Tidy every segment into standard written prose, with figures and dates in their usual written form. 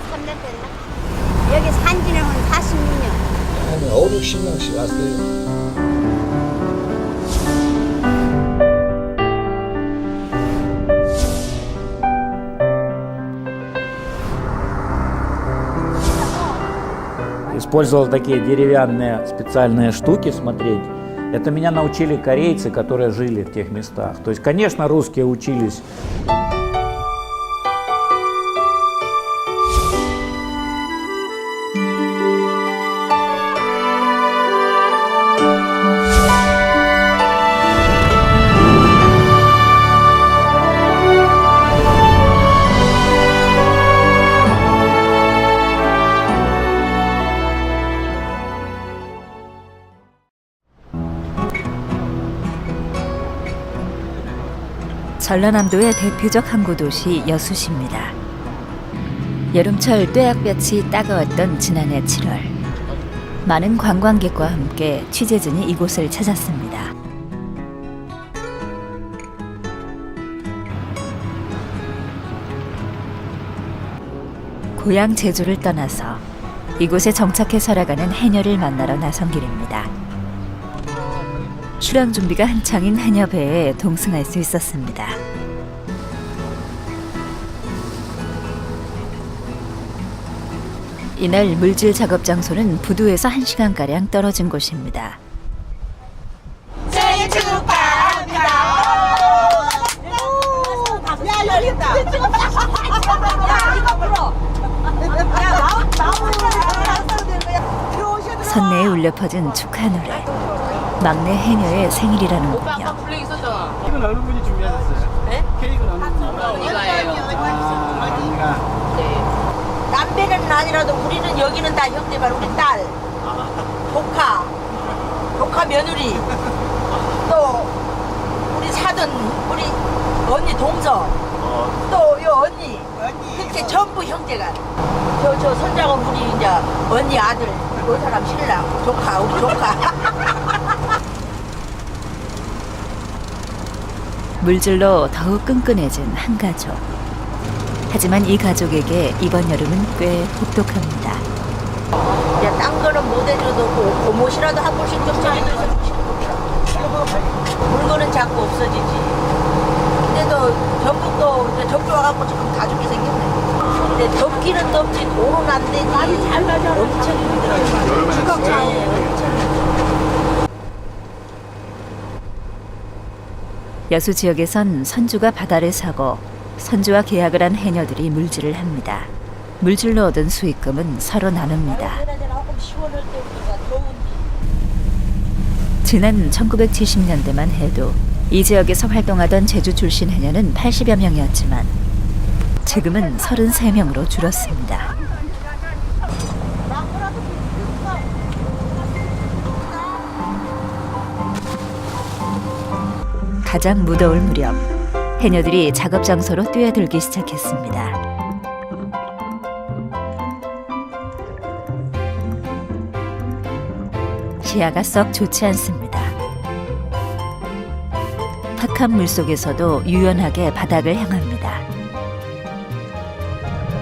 3년 됐나? 여기 산 지는 한 46년. 한 5, 60명씩 왔어요. Использовал такие деревянные специальные штуки смотреть. Это меня научили корейцы, которые жили в тех местах. То есть, конечно, русские учились. 전라남도의 대표적 항구 도시 여수시입니다. 여름철 뙤약볕이 따가웠던 지난해 7월, 많은 관광객과 함께 취재진이 이곳을 찾았습니다. 고향 제주를 떠나서 이곳에 정착해 살아가는 해녀를 만나러 나선 길입니다. 출항 준비가 한창인 해녀배에 동승할 수 있었습니다. 이날 물질 작업 장소는 부두에서 1시간가량 떨어진 곳입니다. 생일 축하합니다. 야, 열린다. 야, 이거 불어. 야, 나무. 선내에 울려 퍼진 축하 노래. 막내 해녀의 생일이라는군요. 케이크는 어느 분이 준비하셨어요? 네? 케이크는 어느 분이? 이거예요. 언니가. 네. 남배는 아니라도 우리는 여기는 다 형제발 우리 딸, 조카 며느리, 또 우리 사돈, 우리 언니 동서, 또 요 언니, 그렇게 전부 형제가. 저 손자가 우리 이제 언니 아들, 그 사람 신랑, 조카, 우리 조카. 물질로 더욱 끈끈해진 한 가족. 하지만 이 가족에게 이번 여름은 꽤 혹독합니다. 야, 딴 거는 못 해줘도 고못이라도 한 번씩 좀 짜리면서 물건은 자꾸 없어지지. 근데도 전부 또 이제 적조 와갖고 지금 다 죽게 생겼네. 근데 덥기는 덥지 돈은 안 되지. 잘 맞아. 엄청 힘들어. 주걱차에 여수 지역에선 선주가 바다를 사고 선주와 계약을 한 해녀들이 물질을 합니다. 물질로 얻은 수익금은 서로 나눕니다. 지난 1970년대만 해도 이 지역에서 활동하던 제주 출신 해녀는 80여 명이었지만 지금은 33명으로 줄었습니다. 가장 무더울 무렵 해녀들이 작업 장소로 뛰어들기 시작했습니다. 시야가 썩 좋지 않습니다. 탁한 물속에서도 유연하게 바닥을 향합니다.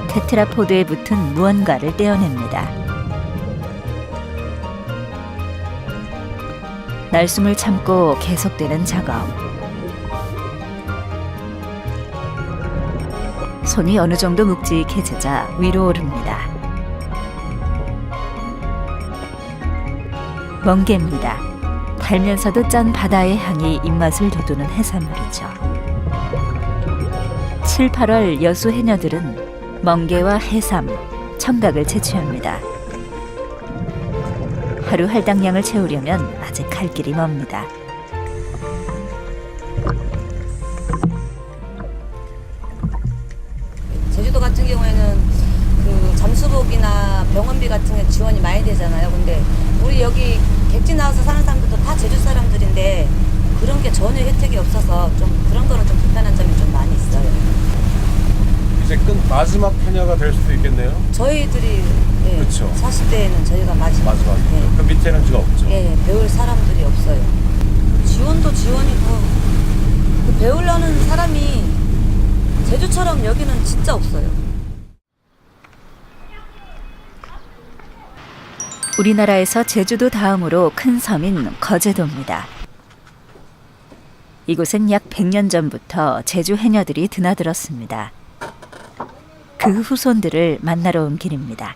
테트라포드에 붙은 무언가를 떼어냅니다. 날숨을 참고 계속되는 작업. 손이 어느 정도 묵직해지자 위로 오릅니다. 멍게입니다. 달면서도 짠 바다의 향이 입맛을 돋우는 해산물이죠. 7, 8월 여수 해녀들은 멍게와 해삼, 청각을 채취합니다. 하루 할당량을 채우려면 아직 갈 길이 멉니다. 제주도 같은 경우에는 그 잠수복이나 병원비 같은 게 지원이 많이 되잖아요. 근데 우리 여기 객지 나와서 사는 사람들도 다 제주 사람들인데 그런 게 전혀 혜택이 없어서 좀 그런 거는 좀 불편한 점이 좀 많이 있어요. 이제 마지막 해녀가 될 수도 있겠네요. 저희들이 예, 그쵸. 40대에는 저희가 마지막이죠. 예. 그 밑에는 지가 없죠. 예, 배울 사람들이 없어요. 지원도 지원이고 그 배우려는 사람이 제주처럼 여기는 진짜 없어요. 우리나라에서 제주도 다음으로 큰 섬인 거제도입니다. 이곳은 약 100년 전부터 제주 해녀들이 드나들었습니다. 그 후손들을 만나러 온 길입니다.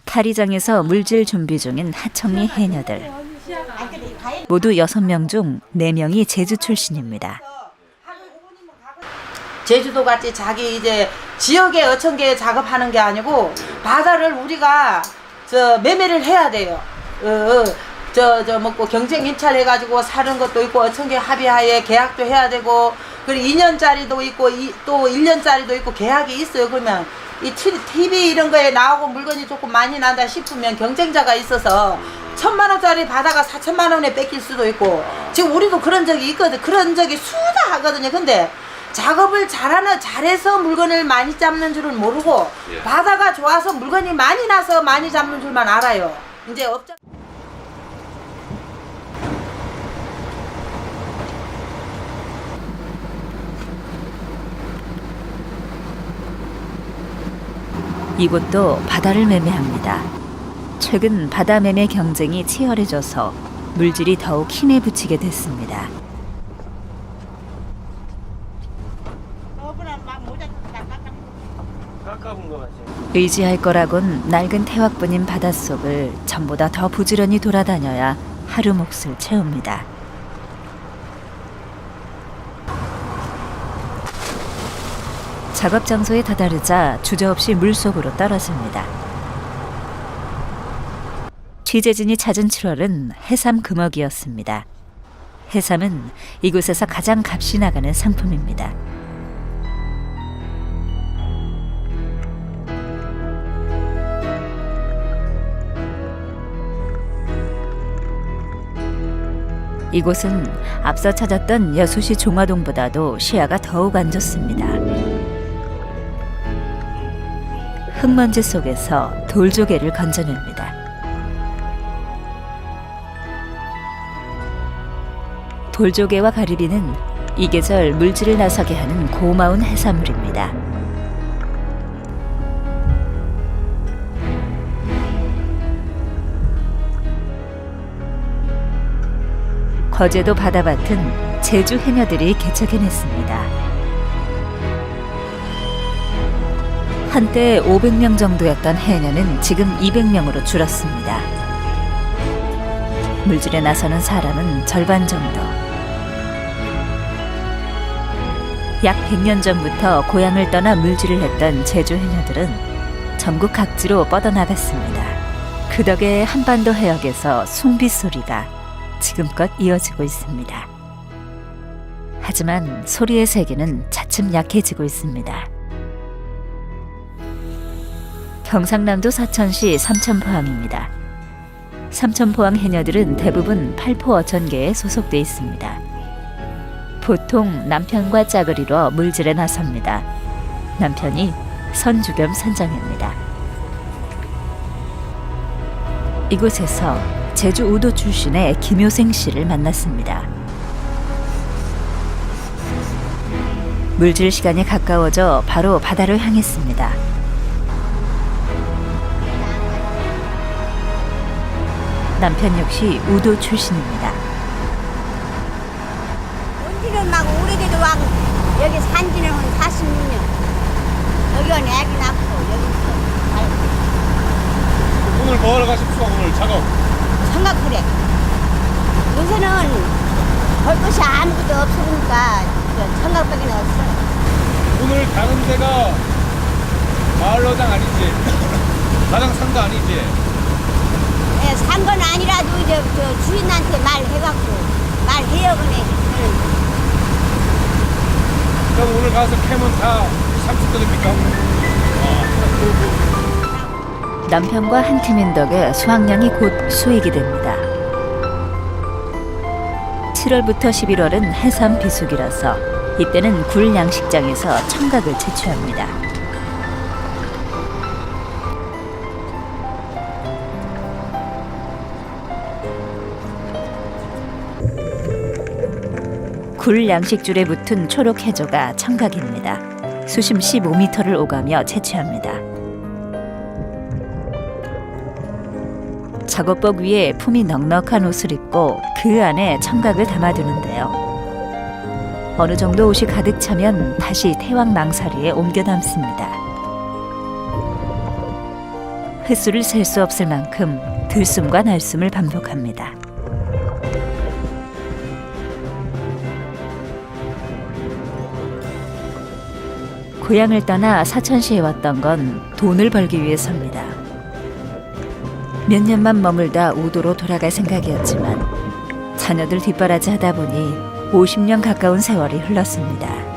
타리장에서 물질 준비 중인 하청리 해녀들. 모두 6명 중 4명이 제주 출신입니다. 제주도 같이 자기 이제 지역의 어촌계 작업하는 게 아니고 바다를 우리가 매매를 해야 돼요. 먹고 경쟁 입찰해가지고 사는 것도 있고 어촌계 합의하에 계약도 해야 되고 그리고 2년짜리도 있고 또 1년짜리도 있고 계약이 있어요. 그러면 이 TV 이런 거에 나오고 물건이 조금 많이 난다 싶으면 경쟁자가 있어서 1,000만 원짜리 바다가 4천만 원에 뺏길 수도 있고 지금 우리도 그런 적이 있거든. 그런 적이 수다 하거든요. 근데 작업을 잘해서 물건을 많이 잡는 줄은 모르고 바다가 좋아서 물건이 많이 나서 많이 잡는 줄만 알아요. 이제 업자 이곳도 바다를 매매합니다. 최근 바다 매매 경쟁이 치열해져서 물질이 더욱 힘에 부치게 됐습니다. 의지할 거라곤 낡은 태왁분인 바닷속을 전보다 더 부지런히 돌아다녀야 하루 몫을 채웁니다. 작업 장소에 다다르자 주저없이 물속으로 떨어집니다. 취재진이 찾은 7월은 해삼 금어기였습니다. 해삼은 이곳에서 가장 값이 나가는 상품입니다. 이곳은 앞서 찾았던 여수시 종화동보다도 시야가 더욱 안 좋습니다. 흙먼지 속에서 돌조개를 건져냅니다. 돌조개와 가리비는 이 계절 물질을 나서게 하는 고마운 해산물입니다. 거제도 바다밭은 제주 해녀들이 개척해냈습니다. 한때 500명 정도였던 해녀는 지금 200명으로 줄었습니다. 물질에 나서는 사람은 절반 정도. 약 100년 전부터 고향을 떠나 물질을 했던 제주 해녀들은 전국 각지로 뻗어나갔습니다. 그 덕에 한반도 해역에서 숭빗소리가 지금껏 이어지고 있습니다. 하지만 소리의 세계는 차츰 약해지고 있습니다. 경상남도 사천시 삼천포항입니다. 삼천포항 해녀들은 대부분 팔포 어촌계에 소속돼 있습니다. 보통 남편과 짝을 이뤄 물질에 나섭니다. 남편이 선주 겸 선장입니다. 이곳에서 제주 우도 출신의 김효생 씨를 만났습니다. 물질 시간이 가까워져 바로 바다를 향했습니다. 남편 역시 우도 출신입니다. 온지는 막 오래돼도 와 여기 산지는 한 46년. 여기가 애기 낳고 여기서 오늘 뭐 하러 가십시오? 오늘 작업. 삼각불에. 요새는 볼 것이 아무것도 없으니까 삼각밖에 없어. 오늘 가는 데가 마을로장 아니지? 가장 산 거 아니지? 네, 산 건 아니라도 이제 저 주인한테 말해갖고 말해요 그네. 그럼 오늘 가서 캐면 다 30도입니까? 남편과 한 팀인 덕에 수확량이 곧 수익이 됩니다. 7월부터 11월은 해삼 비수기라서 이때는 굴 양식장에서 청각을 채취합니다. 굴 양식줄에 붙은 초록 해조가 청각입니다. 수심 15m를 오가며 채취합니다. 작업복 위에 품이 넉넉한 옷을 입고 그 안에 청각을 담아두는데요. 어느 정도 옷이 가득 차면 다시 태왕 망사리에 옮겨 담습니다. 횟수를 셀 수 없을 만큼 들숨과 날숨을 반복합니다. 고향을 떠나 사천시에 왔던 건 돈을 벌기 위해서입니다. 몇 년만 머물다 우도로 돌아갈 생각이었지만 자녀들 뒷바라지 하다 보니 50년 가까운 세월이 흘렀습니다.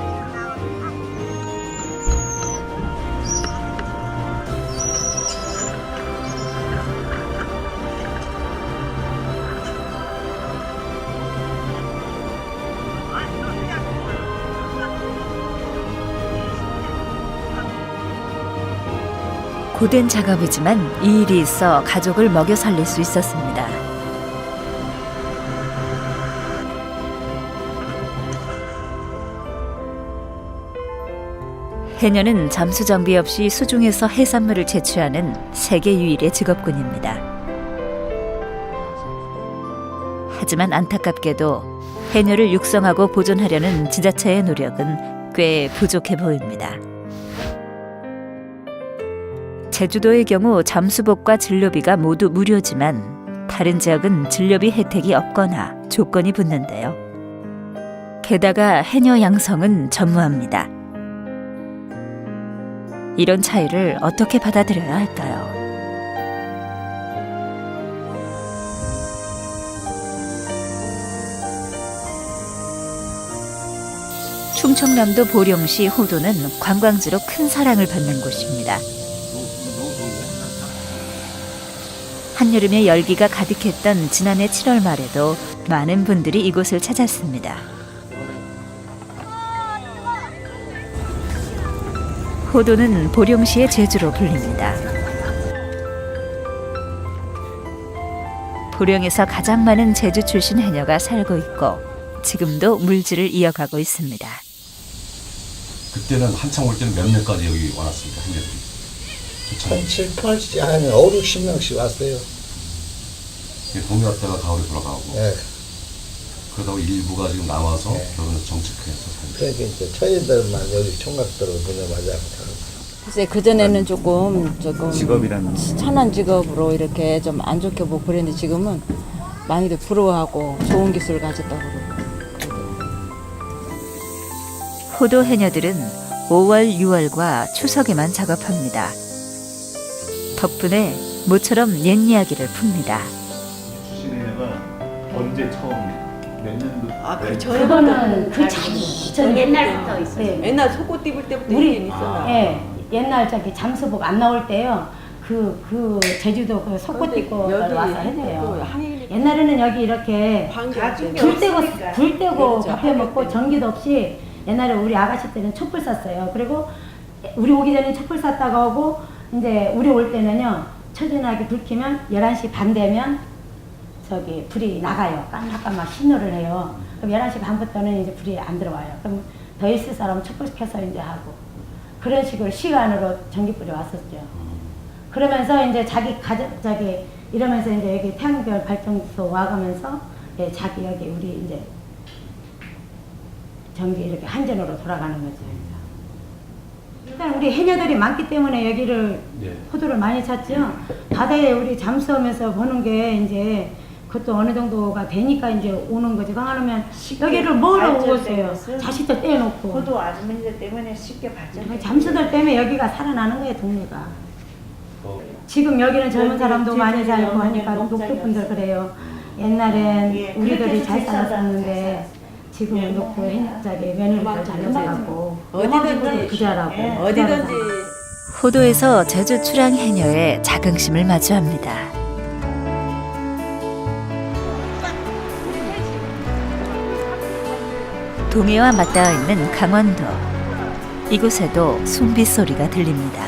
고된 작업이지만 이 일이 있어 가족을 먹여 살릴 수 있었습니다. 해녀는 잠수 정비 없이 수중에서 해산물을 채취하는 세계 유일의 직업군입니다. 하지만 안타깝게도 해녀를 육성하고 보존하려는 지자체의 노력은 꽤 부족해 보입니다. 제주도의 경우 잠수복과 진료비가 모두 무료지만 다른 지역은 진료비 혜택이 없거나 조건이 붙는데요. 게다가 해녀 양성은 전무합니다. 이런 차이를 어떻게 받아들여야 할까요? 충청남도 보령시 호도는 관광지로 큰 사랑을 받는 곳입니다. 한여름에 열기가 가득했던 지난해 7월 말에도 많은 분들이 이곳을 찾았습니다. 호도는 보령시의 제주로 불립니다. 보령에서 가장 많은 제주 출신 해녀가 살고 있고 지금도 물질을 이어가고 있습니다. 그때는 한창 올 때는 몇몇까지 여기 와놨습니다. 한여들이. 한 7, 8, 한 5, 60명씩 왔어요. 동네 왔다가 가을에 돌아가고. 네. 그러다가 일부가 지금 남아서 네. 결혼해서 정착해서 삽니다. 그러니까 이제 처제들만 여기 총각들을 보내마자. 글쎄 그전에는 조금 직업이라는 천한 직업으로 이렇게 좀 안 좋게 보고 그랬는데 지금은 많이들 부러워하고 좋은 기술을 가졌다고 그러고. 호도 해녀들은 5월, 6월과 추석에만 작업합니다. 덕분에 모처럼 옛 이야기를 풉니다. 신해녀가 언제 처음 몇 년도? 그거는 그 자기 전 옛날부터 있어요. 네. 맨날 속옷 입을 때부터 우리 있긴 있었나. 예, 옛날 저기 잠수복 안 나올 때요. 그 제주도 그 속옷 입고 여기 와서 또 했대요. 항해리 옛날에는 여기 이렇게 불 떼고 그렇죠. 밥해 먹고 전기도 없이 옛날에 우리 아가씨 때는 촛불 쐈어요. 그리고 우리 오기 전에 촛불 쐈다가 오고 이제 우리 올 때는요. 처진하게 불 켜면 11시 반 되면 저기 불이 나가요. 깜빡깜빡 신호를 해요. 그럼 11시 반부터는 이제 불이 안 들어와요. 그럼 더 있을 사람은 촛불 켜서 이제 하고 그런 식으로 시간으로 전기불이 왔었죠. 그러면서 이제 자기 이러면서 이제 여기 태양별 발전소 와가면서 예, 자기 여기 우리 이제 전기 이렇게 한전으로 돌아가는 거죠. 일단 우리 해녀들이 많기 때문에 여기를 호도를 많이 찾죠. 바다에 우리 잠수하면서 보는 게 이제 그것도 어느 정도가 되니까 이제 오는 거지. 강하면 여기를 뭐로 오겠어요? 자식도 떼놓고. 호도 아주머니들 때문에 쉽게 발전. 잠수들 때문에 여기가 살아나는 거예요, 동네가. 지금 여기는 젊은 사람도 많이 살고 하니까 녹두분들 그래요. 옛날엔 우리들이 잘 살았었는데 지금은 녹두 해녀자리 며느리들 잘 살아가고 어디든지 부자라고 어디든지 호도에서 제주 출항 해녀의 자긍심을 마주합니다. 동해와 맞닿아 있는 강원도. 이곳에도 숭빗소리가 들립니다.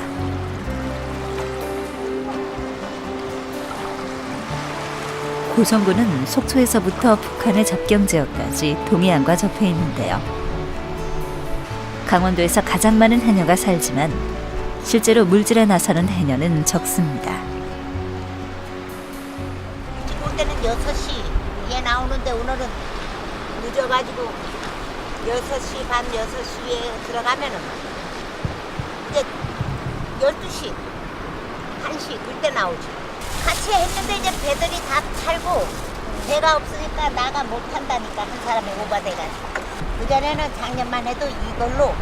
고성군은 속초에서부터 북한의 접경 지역까지 동해안과 접해 있는데요. 강원도에서 가장 많은 해녀가 살지만 실제로 물질에 나서는 해녀는 적습니다. 올 때는 6시에 나오는데 오늘은 늦어가지고 6시 반 6시에 들어가면은 이제 12시 1시 그때 나오지. 같이 했는데 이제 배들이 다 팔고 배가 없으니까 나가 못 한다니까 한 사람이 오바돼가지고. 그전에는 작년만 해도 이걸로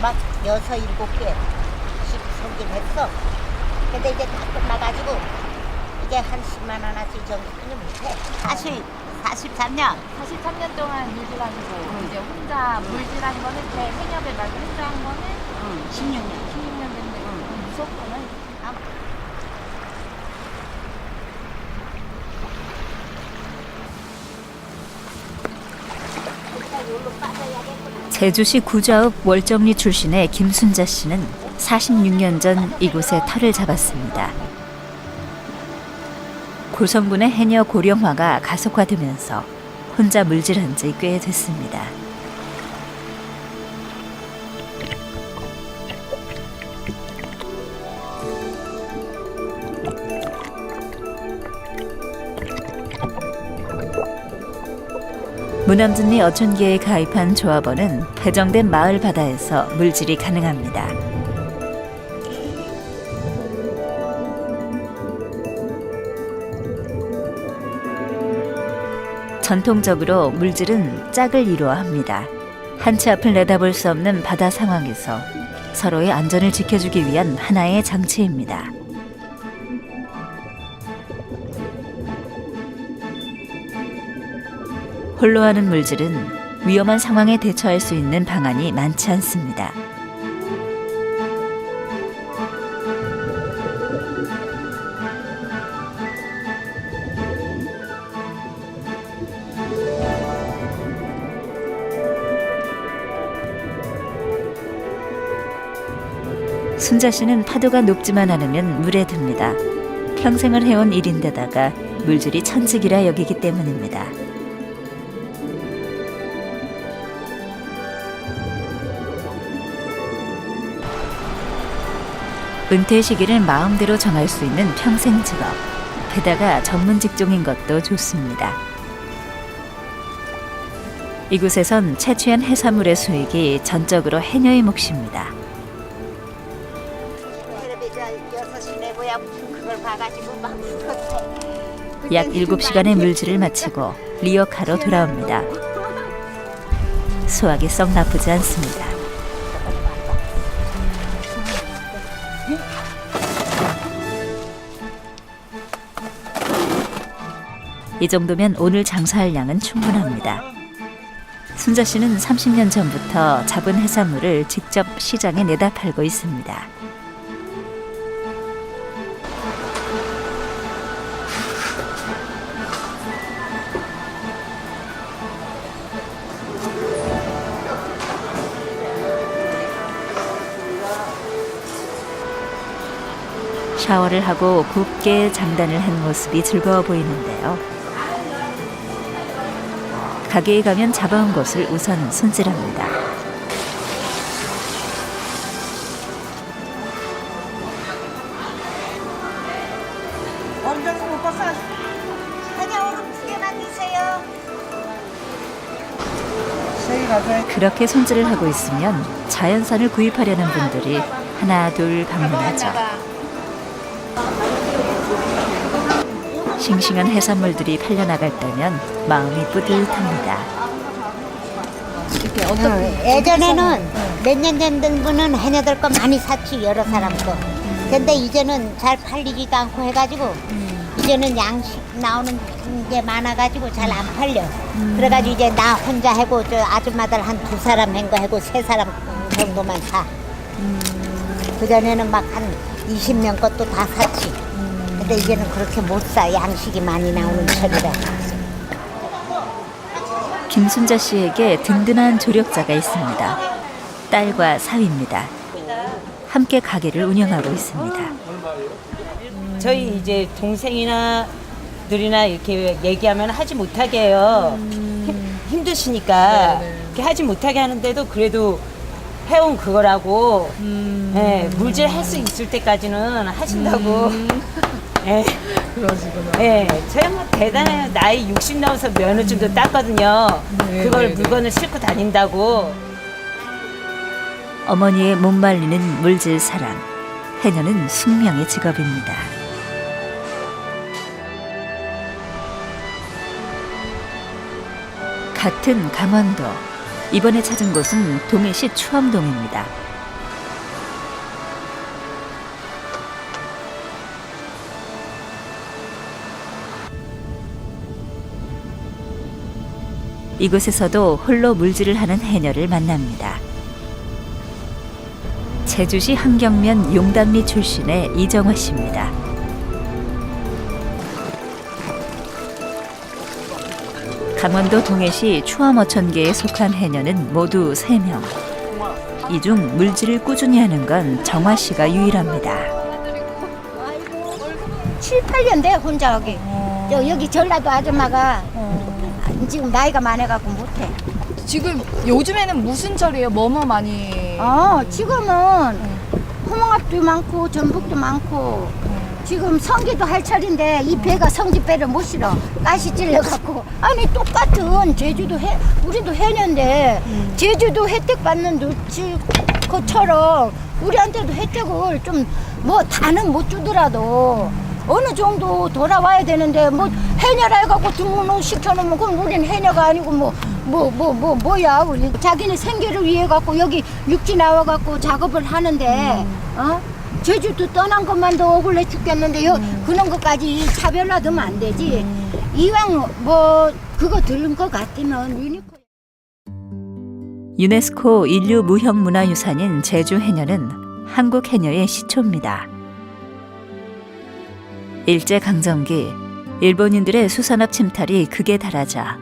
막 6, 7개씩 손질 했어. 근데 이제 다 끝나가지고 이제 한 10만 원어치 정도는 못해. 43년. 43년 동안 물질하시고 이제 혼자 물질한 거는 제 해녀배 말고 혼자 한 거는 16년. 16년 됐는데 무섭구나. 제주시 구좌읍 월정리 출신의 김순자 씨는 46년 전 이곳에 터를 잡았습니다. 고성군의 해녀 고령화가 가속화되면서 혼자 물질한 지 꽤 됐습니다. 문암진리 어촌계에 가입한 조합원은 배정된 마을 바다에서 물질이 가능합니다. 전통적으로 물질은 짝을 이루어 합니다. 한 치 앞을 내다볼 수 없는 바다 상황에서 서로의 안전을 지켜주기 위한 하나의 장치입니다. 홀로 하는 물질은 위험한 상황에 대처할 수 있는 방안이 많지 않습니다. 순자 씨는 파도가 높지만 않으면 물에 듭니다. 평생을 해온 일인데다가 물질이 천직이라 여기기 때문입니다. 은퇴 시기를 마음대로 정할 수 있는 평생 직업, 게다가 전문 직종인 것도 좋습니다. 이곳에선 채취한 해산물의 수익이 전적으로 해녀의 몫입니다. 텔레비전 6시 내고야 그걸 봐가지고 막 약 7시간의 물질을 마치고 리어카로 돌아옵니다. 수확이 썩 나쁘지 않습니다. 이 정도면 오늘 장사할 양은 충분합니다. 순자 씨는 30년 전부터 잡은 해산물을 직접 시장에 내다 팔고 있습니다. 샤워를 하고 곱게 장단을 한 모습이 즐거워 보이는데요. 가게에 가면 잡아온 것을 우선 손질합니다. 언제도 못 봤어. 그냥 오늘 2개만 주세요. 그렇게 손질을 하고 있으면 자연산을 구입하려는 분들이 하나 둘 방문하죠. 싱싱한 해산물들이 팔려나갈 때면 마음이 뿌듯합니다. 예전에는 몇 년 전 분은 해녀들 거 많이 샀지, 여러 사람 거. 근데 이제는 잘 팔리지도 않고 해가지고 이제는 양식 나오는 게 많아가지고 잘 안 팔려. 그래가지고 이제 나 혼자 하고 저 아줌마들 한 2사람 한 거 하고 3사람 정도만 사. 그전에는 막 한 20명 것도 다 샀지. 근데 이제는 그렇게 못 사. 양식이 많이 나오는 철이라. 김순자 씨에게 든든한 조력자가 있습니다. 딸과 사위입니다. 함께 가게를 운영하고 있습니다. 저희 이제 동생이나 들이나 이렇게 얘기하면 하지 못하게 해요. 힘드시니까 이렇게 하지 못하게 하는데도 그래도 해온 그거라고 예, 물질 할 수 있을 때까지는 하신다고. 예. 그러시구나. 예, 저희 뭐 대단해요. 나이 60 넘어서 면허증도 땄거든요. 그걸 물건을 싣고 다닌다고. 어머니의 못 말리는 물질 사랑. 해녀는 숙명의 직업입니다. 같은 강원도. 이번에 찾은 곳은 동해시 추암동입니다. 이곳에서도 홀로 물질을 하는 해녀를 만납니다. 제주시 한경면 용담리 출신의 이정화 씨입니다. 강원도 동해시 추암어촌계에 속한 해녀는 모두 3명. 이 중 물질을 꾸준히 하는 건 정화 씨가 유일합니다. 7, 8년 돼 혼자 하기. 여기 전라도 아줌마가 지금 나이가 많아갖고 못해. 지금 요즘에는 무슨 절이에요? 뭐뭐 많이? 지금은 홍합도 많고 전복도 많고 지금 성게도 할 철인데 이 배가 성지배를 못 실어. 가시 찔려갖고. 아니 똑같은 제주도 우리도 해녀인데 제주도 혜택 받는 것처럼 우리한테도 혜택을 좀 뭐 다는 못 주더라도 어느 정도 돌아와야 되는데 뭐 해녀라 해갖고 등록 시켜놓으면 그럼 우리는 해녀가 아니고 뭐야 우리 자기네 생계를 위해 갖고 여기 육지 나와갖고 작업을 하는데 제주도 떠난 것만도 억울해 죽겠는데 그런 것까지 차별화되면 안 되지. 이왕 뭐 그거 들은 것 같으면 유네스코 인류 무형문화유산인 제주 해녀는 한국 해녀의 시초입니다. 일제강점기 일본인들의 수산업 침탈이 극에 달하자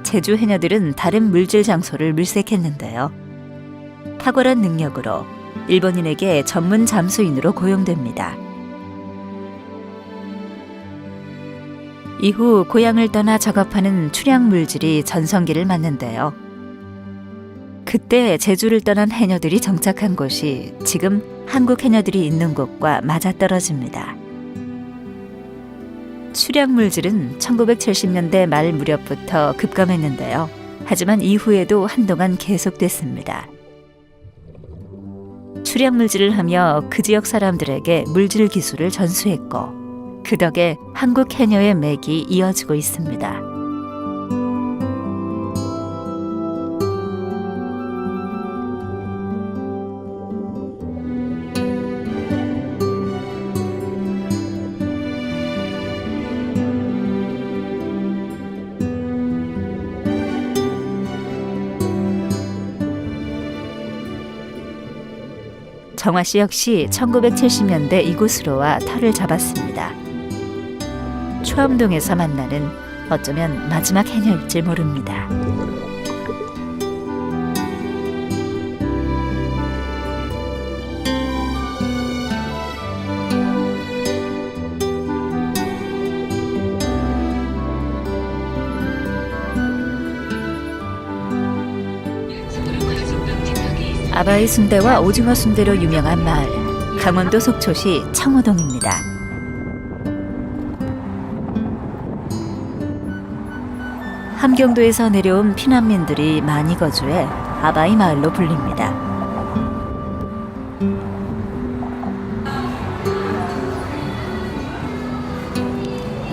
제주 해녀들은 다른 물질 장소를 물색했는데요. 탁월한 능력으로 일본인에게 전문 잠수인으로 고용됩니다. 이후 고향을 떠나 작업하는 출양 물질이 전성기를 맞는데요. 그때 제주를 떠난 해녀들이 정착한 곳이 지금 한국 해녀들이 있는 곳과 맞아떨어집니다. 출양 물질은 1970년대 말 무렵부터 급감했는데요. 하지만 이후에도 한동안 계속됐습니다. 출양 물질을 하며 그 지역 사람들에게 물질 기술을 전수했고 그 덕에 한국 해녀의 맥이 이어지고 있습니다. 정화 씨 역시 1970년대 이곳으로 와 터를 잡았습니다. 추암동에서 만나는 어쩌면 마지막 해녀일지 모릅니다. 아바이 순대와 오징어 순대로 유명한 마을, 강원도 속초시 청호동입니다. 함경도에서 내려온 피난민들이 많이 거주해 아바이 마을로 불립니다.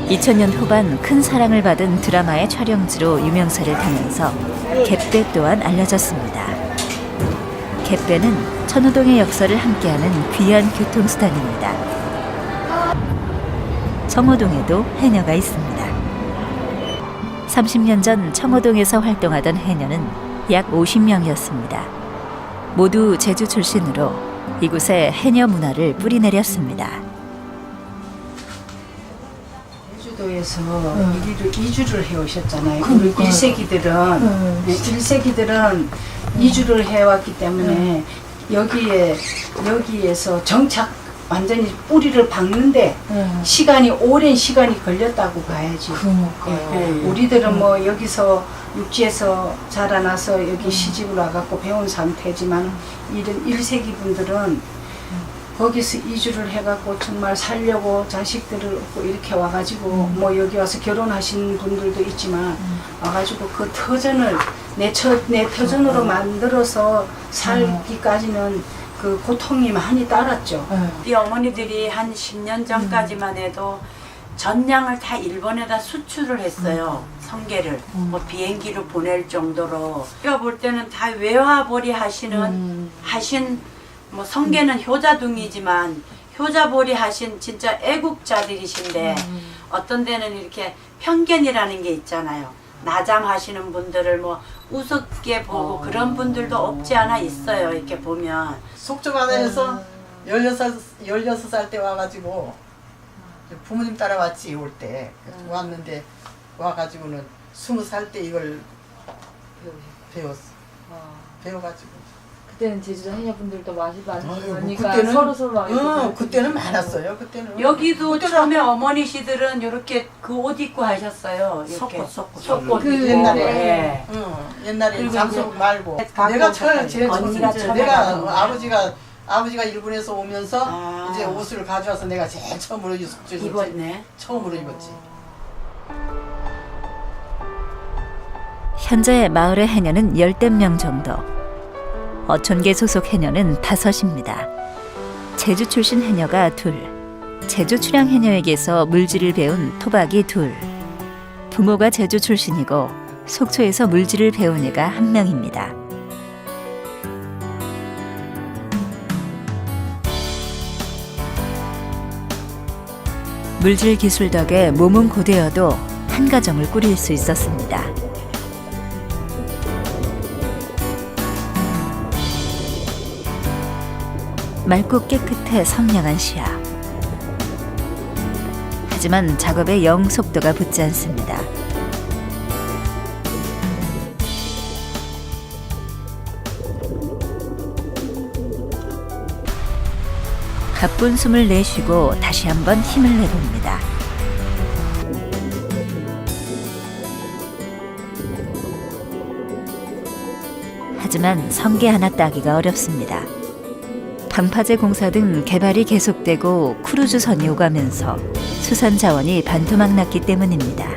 (2000년) 후반 큰 사랑을 받은 드라마의 촬영지로 유명세를 타면서 갯배 또한 알려졌습니다. 갯배는 청호동의 역사를 함께하는 귀한 교통수단입니다. 청호동에도 해녀가 있습니다. 30년 전 청호동에서 활동하던 해녀는 약 50명이었습니다. 모두 제주 출신으로 이곳에 해녀 문화를 뿌리내렸습니다. 제주도에서 이주를 해오셨잖아요. 우리 1세기들은 이주를 해왔기 때문에 여기에서 정착 완전히 뿌리를 박는데 오랜 시간이 걸렸다고 봐야지. 우리들은 뭐 여기서 육지에서 자라나서 여기 시집을 와갖고 배운 상태지만 이런 1세기 분들은 거기서 이주를 해갖고 정말 살려고 자식들을 얻고 이렇게 와가지고 뭐 여기 와서 결혼하신 분들도 있지만 와가지고 그 터전을 내 터전으로 만들어서 살기까지는 그 고통이 많이 따랐죠. 우리 어머니들이 한 10년 전까지만 해도 전량을 다 일본에다 수출을 했어요. 성게를 뭐 비행기로 보낼 정도로. 제가 볼 때는 다 외화벌이 하신 뭐 성게는 효자둥이지만 효자벌이 하신 진짜 애국자들이신데 어떤 데는 이렇게 편견이라는 게 있잖아요. 나잠하시는 분들을 뭐 우습게 보고 그런 분들도 없지 않아 있어요. 이렇게 보면. 속초가다에서 16살 때 와가지고 부모님 따라왔지 올 때 왔는데 와가지고는 20살 때 이걸 배웠어. 배워가지고. 그때는 제주도 해녀분들도 많으니까 그때는 서로 그때는 많았어요. 그때는 여기도 처음에 어머니시들은 이렇게 그 옷 입고 하셨어요. 이렇게 속옷 그 입고. 옛날에 네. 옛날에 장속 말고 내가 제일 내가 아버지가 일본에서 오면서 이제 옷을 가져와서 내가 제일 처음으로 속초에서 입었네. 처음으로 입었지. 현재 마을의 해녀는 10명 정도. 어촌계 소속 해녀는 5입니다. 제주 출신 해녀가 2, 제주 출양 해녀에게서 물질을 배운 토박이 2, 부모가 제주 출신이고 속초에서 물질을 배운 애가 1명입니다. 물질 기술 덕에 몸은 고되어도 한 가정을 꾸릴 수 있었습니다. 맑고 깨끗해 선명한 시야. 하지만 작업에 영 속도가 붙지 않습니다. 가쁜 숨을 내쉬고 다시 한번 힘을 내봅니다. 하지만 성게 하나 따기가 어렵습니다. 방파제 공사 등 개발이 계속되고 크루즈선이 오가면서 수산 자원이 반토막 났기 때문입니다.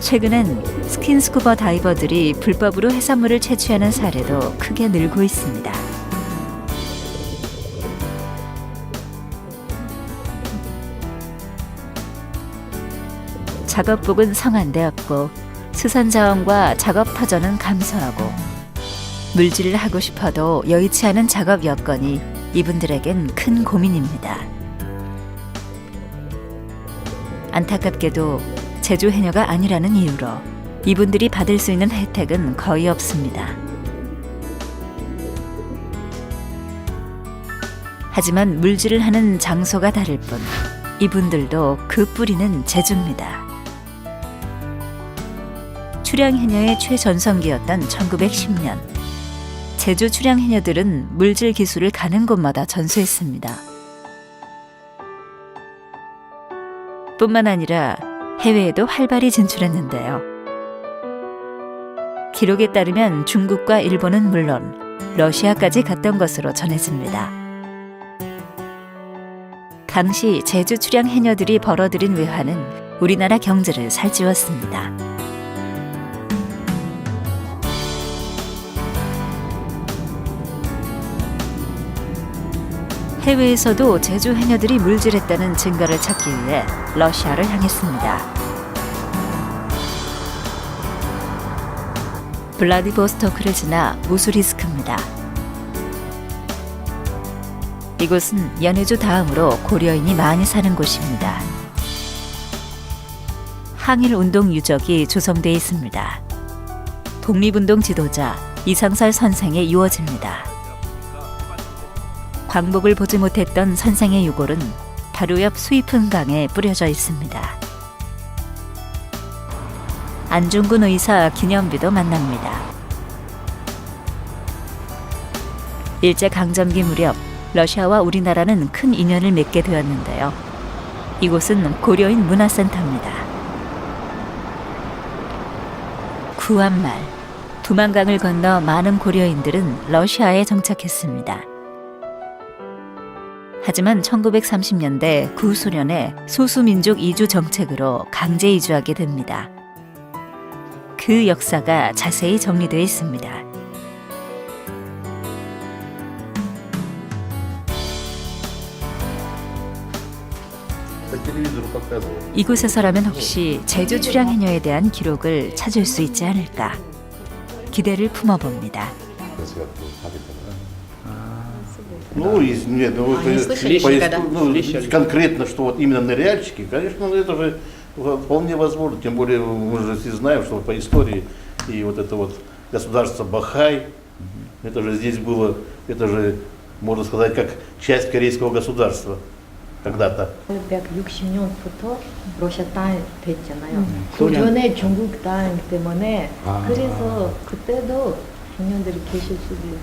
최근엔 스킨스쿠버 다이버들이 불법으로 해산물을 채취하는 사례도 크게 늘고 있습니다. 작업복은 성한되었고 수산 자원과 작업 터전은 감소하고 물질을 하고 싶어도 여의치 않은 작업 여건이 이분들에겐 큰 고민입니다. 안타깝게도 제주 해녀가 아니라는 이유로 이분들이 받을 수 있는 혜택은 거의 없습니다. 하지만 물질을 하는 장소가 다를 뿐 이분들도 그 뿌리는 제주입니다. 출양 해녀의 최전성기였던 1910년 제주 출양 해녀들은 물질 기술을 가는 곳마다 전수했습니다. 뿐만 아니라 해외에도 활발히 진출했는데요. 기록에 따르면 중국과 일본은 물론 러시아까지 갔던 것으로 전해집니다. 당시 제주 출양 해녀들이 벌어들인 외화는 우리나라 경제를 살찌웠습니다. 해외에서도 제주 해녀들이 물질했다는 증거를 찾기 위해 러시아를 향했습니다. 블라디보스토크를 지나 무수리스크입니다. 이곳은 연해주 다음으로 고려인이 많이 사는 곳입니다. 항일운동 유적이 조성되어 있습니다. 독립운동 지도자 이상설 선생의 유어지입니다. 광복을 보지 못했던 선생의 유골은 바로 옆 수입훈 강에 뿌려져 있습니다. 안중근 의사 기념비도 만납니다. 일제강점기 무렵 러시아와 우리나라는 큰 인연을 맺게 되었는데요. 이곳은 고려인 문화센터입니다. 구한말, 두만강을 건너 많은 고려인들은 러시아에 정착했습니다. 하지만 1930년대 구소련의 소수민족 이주 정책으로 강제 이주하게 됩니다. 그 역사가 자세히 정리되어 있습니다. 이곳에서라면 혹시 제주 출향 해녀에 대한 기록을 찾을 수 있지 않을까 기대를 품어봅니다. Ну, нет, ну, конкретно, что вот именно ныряльщики, конечно, это же вполне возможно. Тем более мы же все знаем, что по истории и вот это вот государство Бахай, это же здесь было, это же, можно сказать, как часть корейского государства когда-то. 1960년부터 러시아 땅 됐잖아요. 그 전에 중국 땅 때문에 그래서 그때도 청년들이 계실 수도 있어요.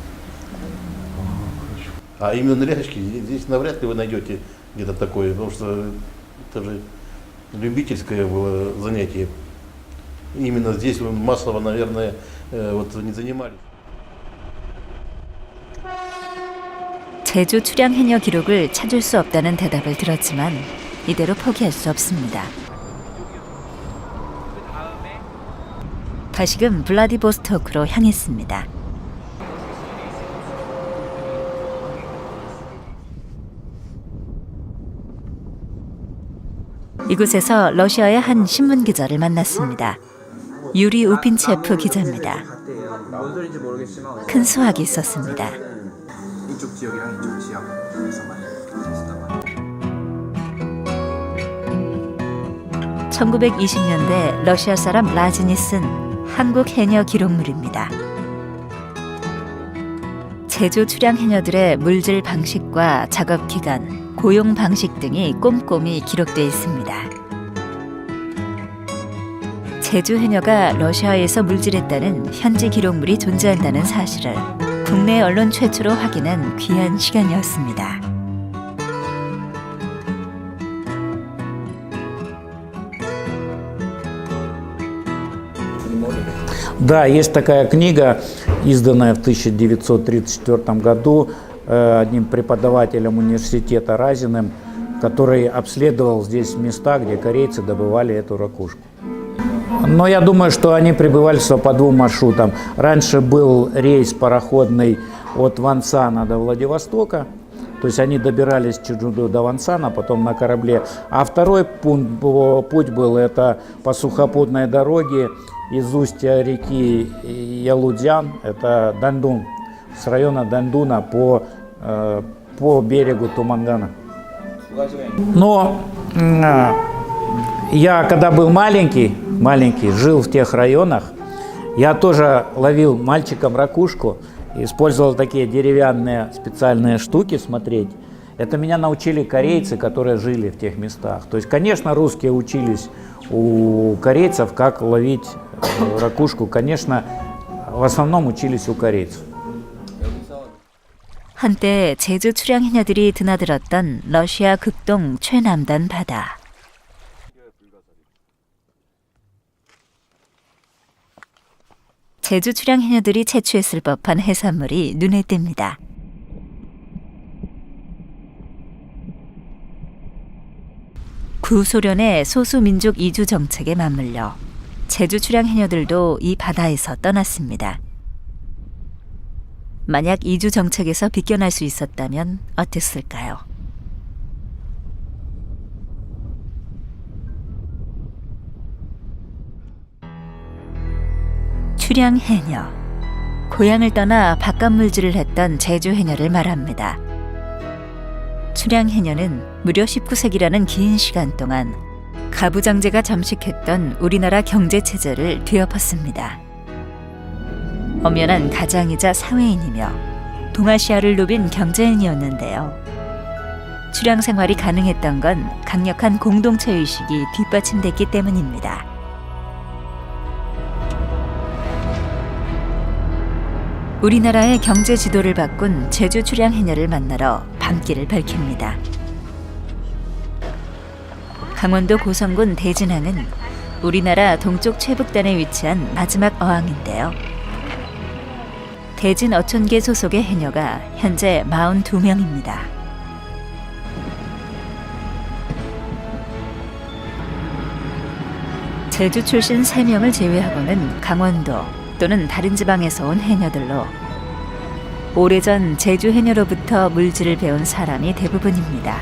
А именно ныряльщики, здесь навряд ли вы найдете где-то такое, потому что это же любительское было занятие. Именно здесь вы массово, наверное, вот не занимались. 제주 출향 해녀 기록을 찾을 수 없다는 대답을 들었지만 이대로 포기할 수 없습니다. 다시금 블라디보스토크로 향했습니다. 이곳에서 러시아의 한 신문 기자를 만났습니다. 유리 우핀체프 기자입니다. 큰 수확이 있었습니다. 이쪽 지역이랑 이쪽 지역에서만 있었다고. 1920년대 러시아 사람 라진이 쓴 한국 해녀 기록물입니다. 제주 출향 해녀들의 물질 방식과 작업 기간, 고용 방식 등이 꼼꼼히 기록되어 있습니다. 제주 해녀가 러시아에서 물질했다는 현지 기록물이 존재한다는 사실을 국내 언론 최초로 확인한 귀한 시간이었습니다. Да, есть такая книга, изданная в 1934 году одним преподавателем университета Разиным, который обследовал здесь места, где корейцы добывали эту ракушку. Но я думаю, что они прибывали по двум маршрутам. Раньше был рейс пароходный от Вансана до Владивостока, то есть они добирались до Вансана, потом на корабле. А второй путь был это по сухопутной дороге из устья реки Ялудзян, это Дандун, с района Дандуна по берегу Тумангана. Но я, когда был маленький, жил в тех районах, я тоже ловил мальчиком ракушку, использовал такие деревянные специальные штуки смотреть. Это меня научили корейцы, которые жили в тех местах. То есть, конечно, русские учились у корейцев, как ловить ракушку. Конечно, в основном учились у корейцев. 한때 제주 출향 해녀들이 드나들었던 러시아 극동 최남단 바다. 제주 출향 해녀들이 채취했을 법한 해산물이 눈에 띕니다. 구소련의 소수민족 이주 정책에 맞물려 제주 출향 해녀들도 이 바다에서 떠났습니다. 만약 이주 정책에서 비껴날 수 있었다면 어땠을까요? 출향 해녀, 고향을 떠나 바깥 물질을 했던 제주 해녀를 말합니다. 출향 해녀는 무려 19세기라는 긴 시간 동안 가부장제가 잠식했던 우리나라 경제체제를 뒤엎었습니다. 엄연한 가장이자 사회인이며 동아시아를 누빈 경제인이었는데요. 출향 생활이 가능했던 건 강력한 공동체의식이 뒷받침됐기 때문입니다. 우리나라의 경제 지도를 바꾼 제주 출향 해녀를 만나러 밤길을 밝힙니다. 강원도 고성군 대진항은 우리나라 동쪽 최북단에 위치한 마지막 어항인데요. 대진 어촌계 소속의 해녀가 현재 42명입니다. 제주 출신 3명을 제외하고는 강원도 또는 다른 지방에서 온 해녀들로 오래전 제주 해녀로부터 물질을 배운 사람이 대부분입니다.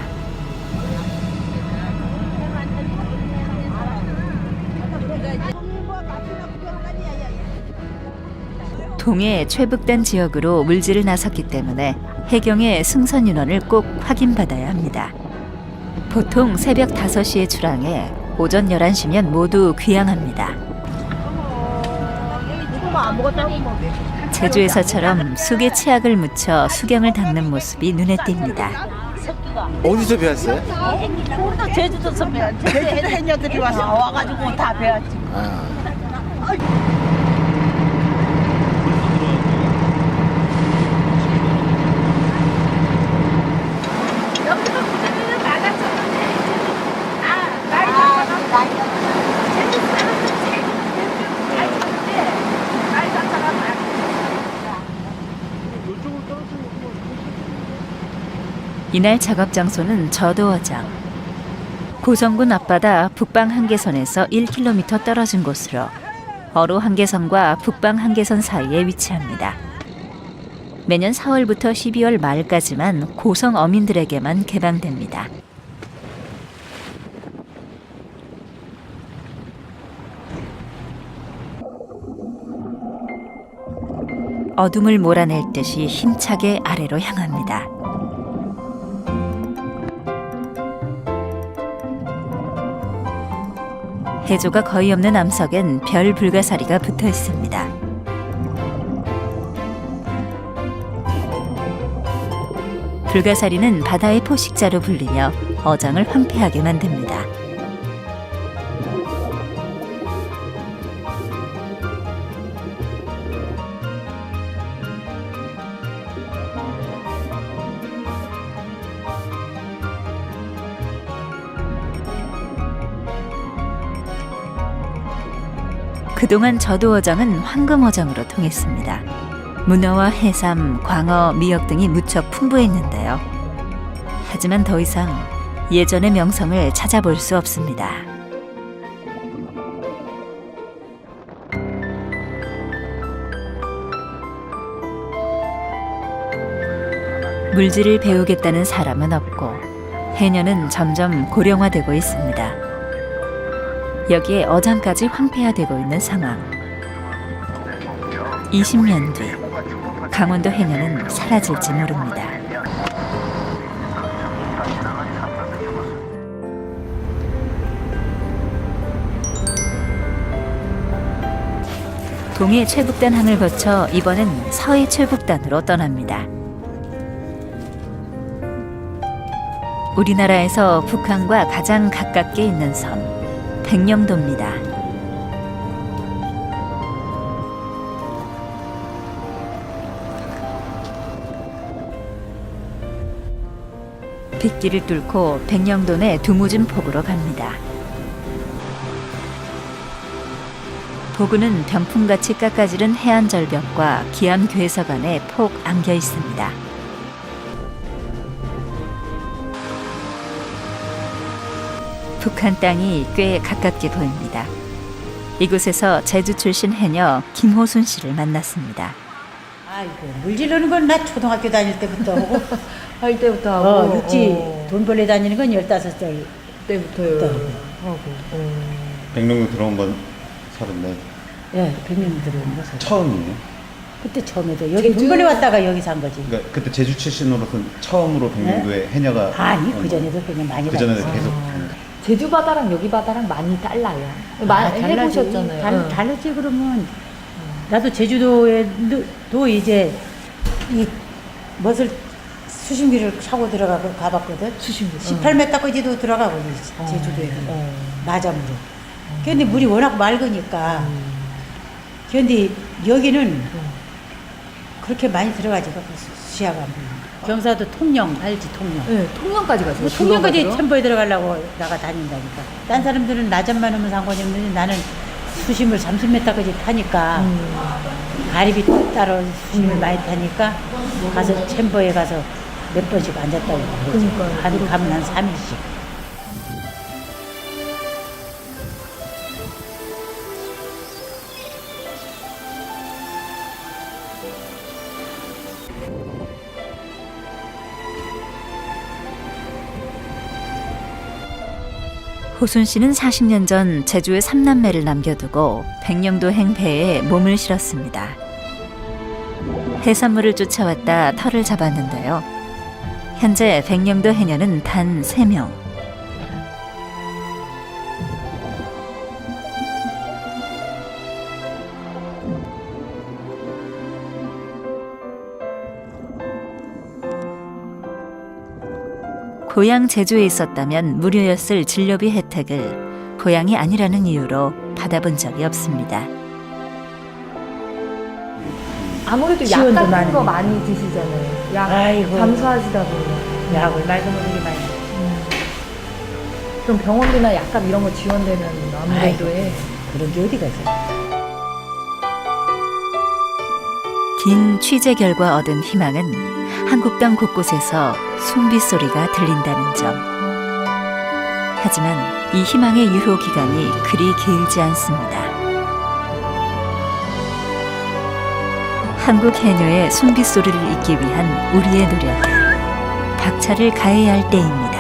동해 최북단 지역으로 물질을 나섰기 때문에 해경의 승선 인원을 꼭 확인받아야 합니다. 보통 새벽 5시에 출항해 오전 11시면 모두 귀향합니다. 제주에서처럼 쑥에 치약을 묻혀 수경을 닦는 모습이 눈에 띕니다. 어디서 배웠어요? 제주도서 배웠지. 제주도 해녀들이 와가지고 다 배웠지. 이날 작업 장소는 저도어장. 고성군 앞바다 북방 한계선에서 1km 떨어진 곳으로 어로 한계선과 북방 한계선 사이에 위치합니다. 매년 4월부터 12월 말까지만 고성 어민들에게만 개방됩니다. 어둠을 몰아낼 듯이 힘차게 아래로 향합니다. 해조가 거의 없는 암석엔 별 불가사리가 붙어 있습니다. 불가사리는 바다의 포식자로 불리며 어장을 황폐하게 만듭니다. 그동안 저도어장은 황금어장으로 통했습니다. 문어와 해삼, 광어, 미역 등이 무척 풍부했는데요. 하지만 더 이상 예전의 명성을 찾아볼 수 없습니다. 물질을 배우겠다는 사람은 없고 해녀는 점점 고령화되고 있습니다. 여기에 어장까지 황폐화되고 있는 상황. 20년 뒤 강원도 해녀는 사라질지 모릅니다. 동해 최북단 항을 거쳐 이번엔 서해 최북단으로 떠납니다. 우리나라에서 북한과 가장 가깝게 있는 섬 백령도입니다. 빗길을 뚫고 백령도 내 두무진 포구로 갑니다. 포구는 병풍같이 깎아지른 해안 절벽과 기암 괴석안에 폭 안겨 있습니다. 북한 땅이 꽤 가깝게 보입니다. 이곳에서 제주 출신 해녀 김호순 씨를 만났습니다. 아이고 물질르는 건 나 초등학교 다닐 때부터 하고 할 때부터 하고 육지 돈 벌러 다니는 건 15살 때부터요. 하고. 백령도 들어온 건 34. 예, 백령 들어온 거 처음이에요? 그때 처음이죠. 여기 돈 벌러 왔다가 여기 산 거지. 그러니까 그때 제주 출신으로서 처음으로 백령도에 해녀가 아니 그 전에도 그냥 많이 그 전에도 다녔어요. 계속 제주 바다랑 여기 바다랑 많이 달라요. 달라지. 해보셨잖아요. 다르지 그러면 나도 제주도에도 이제 이 멋을 수심기를 차고 들어가고 가봤거든. 수심기. 18m까지도 들어가고 제주도에는 나잠으로. 근데 물이 워낙 맑으니까. 근데 여기는 그렇게 많이 들어가지가 수시하고 안 보이는. 경사도 통영 알지 통영. 네, 통영까지 가세요. 통영까지 그거 챔버에 들어가려고 나가 다닌다니까. 딴 사람들은 나전만 오면 상관이 없는데 나는 수심을 30m까지 타니까 가리비 따로 수심을 많이 타니까 가서 챔버에 가서 몇 번씩 앉았다고. 그러니까요. 가면 한 3일씩. 호순 씨는 40년 전 제주의 3남매를 남겨두고 백령도 행배에 몸을 실었습니다. 해산물을 쫓아왔다 털을 잡았는데요. 현재 백령도 해녀는 단 3명. 고향 제주에 있었다면 무료였을 진료비 혜택을 고향이 아니라는 이유로 받아본 적이 없습니다. 아무래도 약 지원도 같은 많이 거 해. 많이 드시잖아요. 약 아이고. 감수하시다 보면. 약을 말도 모르게 많이. 그럼 병원비나 약값 이런 거 지원되면 아무래도 해. 그런 게 어디 가지? 긴 취재 결과 얻은 희망은 한국 땅 곳곳에서 숭빗소리가 들린다는 점. 하지만 이 희망의 유효 기간이 그리 길지 않습니다. 한국 해녀의 숭빗소리를 잇기 위한 우리의 노력에 박차를 가해야 할 때입니다.